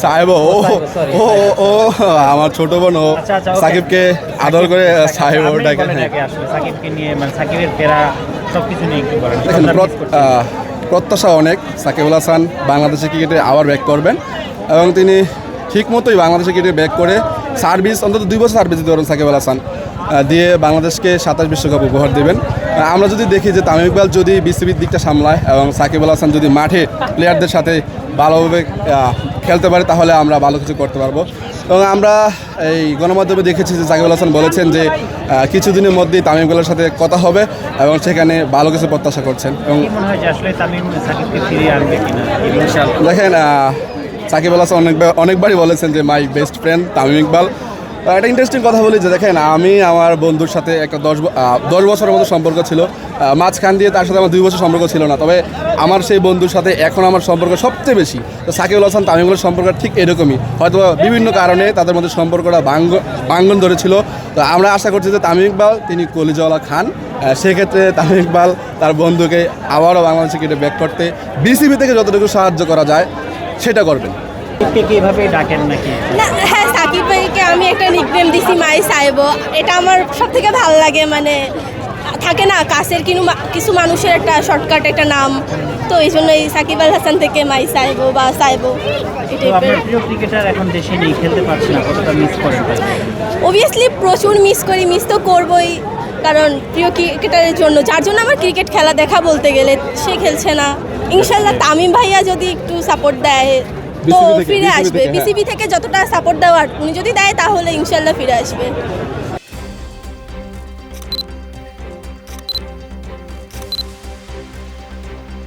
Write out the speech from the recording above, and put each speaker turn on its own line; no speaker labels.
সাহেব ও ও ও আমার ছোট বোন ও সাকিবকে আদর করে সাহেব ওটাকে
সাকিবকে নিয়ে মানে সাকিবের ফেরা সবকিছু নিয়ে একটু বলেন।
দেখেন প্রত্যাশা অনেক, সাকিব আল হাসান বাংলাদেশের ক্রিকেটে আবার ব্যাক করবেন এবং তিনি ঠিক মতোই বাংলাদেশের ক্রিকেটে ব্যাক করে সার্ভিস অন্তত 2 বছর সার্ভিস দিতে পারেন সাকিব আল হাসান, দিয়ে বাংলাদেশকে 27 বিশ্বকাপ উপহার দেবেন। আমরা যদি দেখি যে তামিম ইকবাল যদি বিসিবির দিকটা সামলায় এবং সাকিব আল হাসান যদি মাঠে প্লেয়ারদের সাথে ভালোভাবে খেলতে পারে তাহলে আমরা ভালো কিছু করতে পারবো। এবং আমরা এই গণমাধ্যমে দেখেছি যে সাকিব আল হাসান বলেছেন যে কিছুদিনের মধ্যেই তামিম ইকবালের সাথে কথা হবে এবং সেখানে ভালো কিছু প্রত্যাশা করছেন। এবং দেখেন সাকিব আল হাসান অনেকবারই বলেছেন যে my best friend Tamim Iqbal. একটা ইন্টারেস্টিং কথা বলি যে দেখেন আমি আমার বন্ধুর সাথে একটা 10 বছরের মতো সম্পর্ক ছিল, মাঝখান দিয়ে তার সাথে আমার 2 বছর সম্পর্ক ছিল না, তবে আমার সেই বন্ধুর সাথে এখন আমার সম্পর্ক সবচেয়ে বেশি। তো সাকিব আল হাসান তামিম ইকবালের সম্পর্ক ঠিক এরকমই, হয়তো বিভিন্ন কারণে তাদের মধ্যে সম্পর্কটা ভাঙ্গন ধরেছিল। তো আমরা আশা করছি যে তামিম ইকবাল তিনি কলিজাওয়ালা খান, সেক্ষেত্রে তামিম ইকবাল তার বন্ধুকে আবারও বাংলাদেশে ক্রিকেটে ব্যাক করতে বিসিবি থেকে যতটুকু সাহায্য করা যায় সেটা করবেন।
হ্যাঁ, সাকিব ভাইকে আমি একটা নিকনেম দিছি মাই সাহেব। এটা আমার সব থেকে ভালো লাগে, মানে থাকে না কাছের কিছু মানুষের একটা শর্টকাট একটা নাম, তো এই জন্য এই সাকিব আল হাসান থেকে মাই সাহেব বা সাহেব। অবভিয়াসলি প্রচুর মিস করি, মিস তো করবই, কারণ প্রিয় ক্রিকেটারের জন্য যার জন্য আমার ক্রিকেট খেলা দেখা বলতে গেলে সে খেলছে না। ইনশাল্লাহ তামিম ভাইয়া যদি একটু সাপোর্ট দেয় তো ফিরে আসবে, বিসিবি থেকে যতটা সাপোর্ট দেওয়ার উনি যদি দেয় তাহলে ইনশাল্লাহ ফিরে আসবে।